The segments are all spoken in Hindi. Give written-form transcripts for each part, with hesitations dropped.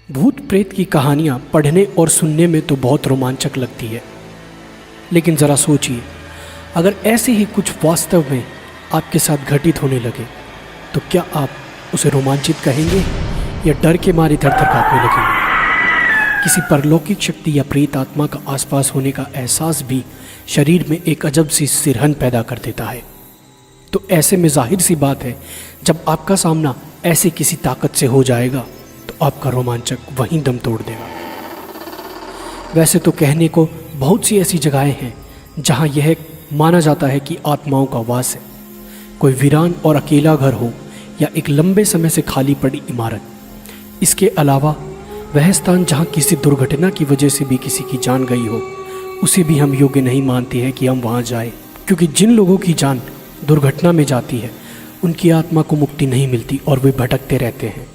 भूत प्रेत की कहानियाँ पढ़ने और सुनने में तो बहुत रोमांचक लगती है, लेकिन ज़रा सोचिए, अगर ऐसे ही कुछ वास्तव में आपके साथ घटित होने लगे तो क्या आप उसे रोमांचित कहेंगे या डर के मारे थर-थर काँपने लगेंगे? किसी परलौकिक शक्ति या प्रेत आत्मा का आसपास होने का एहसास भी शरीर में एक अजब सी सिरहन पैदा कर देता है। तो ऐसे में जाहिर सी बात है, जब आपका सामना ऐसे किसी ताकत से हो जाएगा तो आपका रोमांचक वहीं दम तोड़ देगा। वैसे तो कहने को बहुत सी ऐसी जगहें हैं जहां यह माना जाता है कि आत्माओं का वास है। कोई वीरान और अकेला घर हो या एक लंबे समय से खाली पड़ी इमारत। इसके अलावा वह स्थान जहां किसी दुर्घटना की वजह से भी किसी की जान गई हो, उसे भी हम योग्य नहीं मानते हैं कि हम वहां जाएं, क्योंकि जिन लोगों की जान दुर्घटना में जाती है उनकी आत्मा को मुक्ति नहीं मिलती और वे भटकते रहते हैं।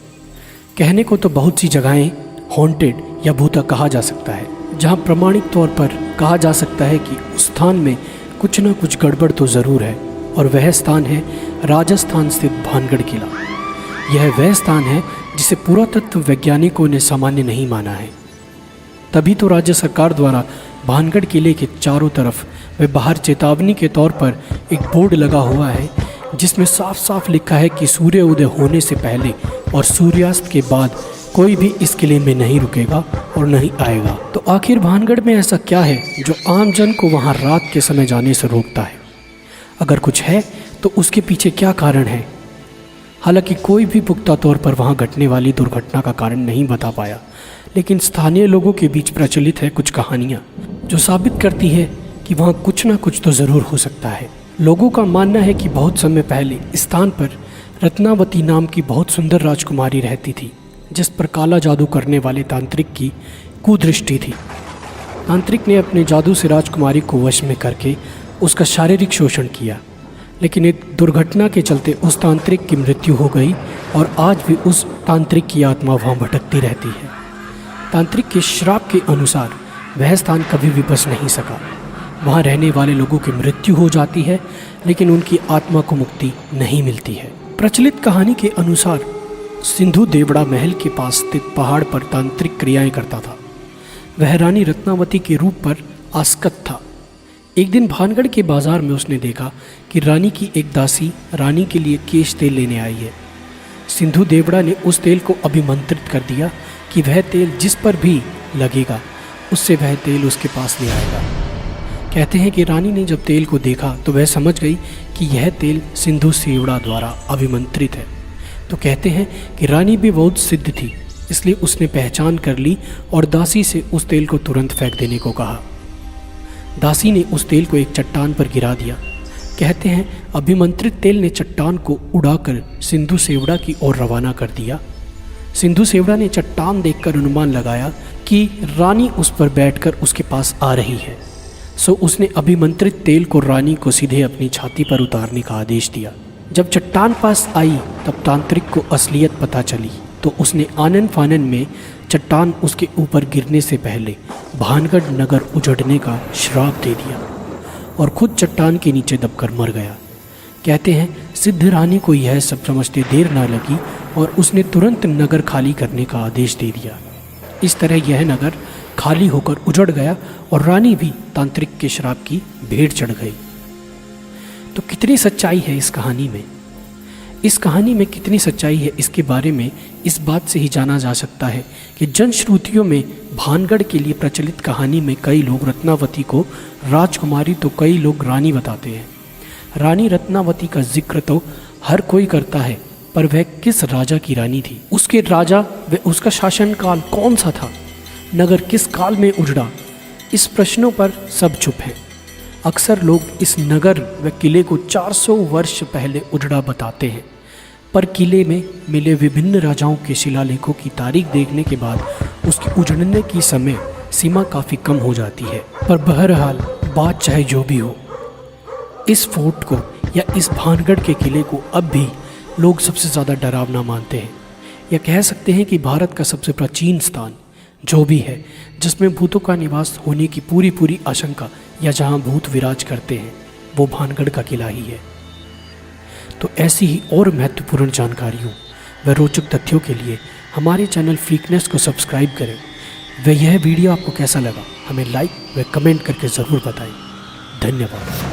कहने को तो बहुत सी जगहें हॉन्टेड या भूता कहा जा सकता है, जहां प्रमाणिक तौर पर कहा जा सकता है कि उस स्थान में कुछ न कुछ गड़बड़ तो ज़रूर है, और वह स्थान है राजस्थान स्थित भानगढ़ किला। यह वह स्थान है जिसे पुरातत्व वैज्ञानिकों ने सामान्य नहीं माना है। तभी तो राज्य सरकार द्वारा भानगढ़ किले के चारों तरफ व बाहर चेतावनी के तौर पर एक बोर्ड लगा हुआ है, जिसमें साफ साफ लिखा है कि सूर्य उदय होने से पहले और सूर्यास्त के बाद कोई भी इस किले में नहीं रुकेगा और नहीं आएगा। तो आखिर भानगढ़ में ऐसा क्या है जो आम जन को वहां रात के समय जाने से रोकता है? अगर कुछ है तो उसके पीछे क्या कारण है? हालांकि कोई भी पुख्ता तौर पर वहां घटने वाली दुर्घटना का कारण नहीं बता पाया, लेकिन स्थानीय लोगों के बीच प्रचलित है कुछ कहानियाँ जो साबित करती है कि वहाँ कुछ ना कुछ तो ज़रूर हो सकता है। लोगों का मानना है कि बहुत समय पहले इस स्थान पर रत्नावती नाम की बहुत सुंदर राजकुमारी रहती थी, जिस पर काला जादू करने वाले तांत्रिक की कुदृष्टि थी। तांत्रिक ने अपने जादू से राजकुमारी को वश में करके उसका शारीरिक शोषण किया, लेकिन एक दुर्घटना के चलते उस तांत्रिक की मृत्यु हो गई और आज भी उस तांत्रिक की आत्मा वहाँ भटकती रहती है। तांत्रिक के श्राप के अनुसार वह स्थान कभी भी बच नहीं सका। वहाँ रहने वाले लोगों की मृत्यु हो जाती है, लेकिन उनकी आत्मा को मुक्ति नहीं मिलती है। प्रचलित कहानी के अनुसार सिंधु देवड़ा महल के पास स्थित पहाड़ पर तांत्रिक क्रियाएं करता था। वह रानी रत्नावती के रूप पर आसक्त था। एक दिन भानगढ़ के बाजार में उसने देखा कि रानी की एक दासी रानी के लिए केश तेल लेने आई है। सिंधु देवड़ा ने उस तेल को अभिमंत्रित कर दिया कि वह तेल जिस पर भी लगेगा उससे वह तेल उसके पास ले आएगा। कहते हैं कि रानी ने जब तेल को देखा तो वह समझ गई कि यह तेल सिंधु सेवड़ा द्वारा अभिमंत्रित है। तो कहते हैं कि रानी भी बहुत सिद्ध थी, इसलिए उसने पहचान कर ली और दासी से उस तेल को तुरंत फेंक देने को कहा। दासी ने उस तेल को एक चट्टान पर गिरा दिया। कहते हैं अभिमंत्रित तेल ने चट्टान को उड़ाकर सिंधु सेवड़ा की ओर रवाना कर दिया। सिंधु सेवड़ा ने चट्टान देखकर अनुमान लगाया कि रानी उस पर बैठकर उसके पास आ रही है, सो उसने अभिमंत्रित तेल को रानी को सीधे अपनी छाती पर उतारने का आदेश दिया। जब चट्टान पास आई तब तांत्रिक को असलियत पता चली, तो उसने आनन फानन में चट्टान उसके ऊपर गिरने से पहले भानगढ़ नगर उजड़ने का श्राप दे दिया और खुद चट्टान के नीचे दबकर मर गया। कहते हैं सिद्ध रानी को यह सब समझते देर ना लगी और उसने तुरंत नगर खाली करने का आदेश दे दिया। इस तरह यह नगर खाली होकर उजड़ गया और रानी भी तांत्रिक के श्राप की भेंट चढ़ गई। तो कितनी सच्चाई है इस कहानी में? इस कहानी में कितनी सच्चाई है इसके बारे में इस बात से ही जाना जा सकता है कि जनश्रुतियों में भानगढ़ के लिए प्रचलित कहानी में कई लोग रत्नावती को राजकुमारी तो कई लोग रानी बताते हैं। रानी रत्नावती का जिक्र तो हर कोई करता है, पर वह किस राजा की रानी थी? उसके राजा व उसका शासनकाल कौन सा था? नगर किस काल में उजड़ा? इस प्रश्नों पर सब चुप हैं। अक्सर लोग इस नगर व किले को 400 वर्ष पहले उजड़ा बताते हैं, पर किले में मिले विभिन्न राजाओं के शिलालेखों की तारीख देखने के बाद उसके उजड़ने की समय सीमा काफ़ी कम हो जाती है। पर बहरहाल बात चाहे जो भी हो, इस फोर्ट को या इस भानगढ़ के किले को अब भी लोग सबसे ज़्यादा डरावना मानते हैं, या कह सकते हैं कि भारत का सबसे प्राचीन स्थान जो भी है, जिसमें भूतों का निवास होने की पूरी आशंका या जहां भूत विराज करते हैं, वो भानगढ़ का किला ही है। तो ऐसी ही और महत्वपूर्ण जानकारियों व रोचक तथ्यों के लिए हमारे चैनल फ्रीकनेस को सब्सक्राइब करें। व यह वीडियो आपको कैसा लगा हमें लाइक व कमेंट करके ज़रूर बताएं। धन्यवाद।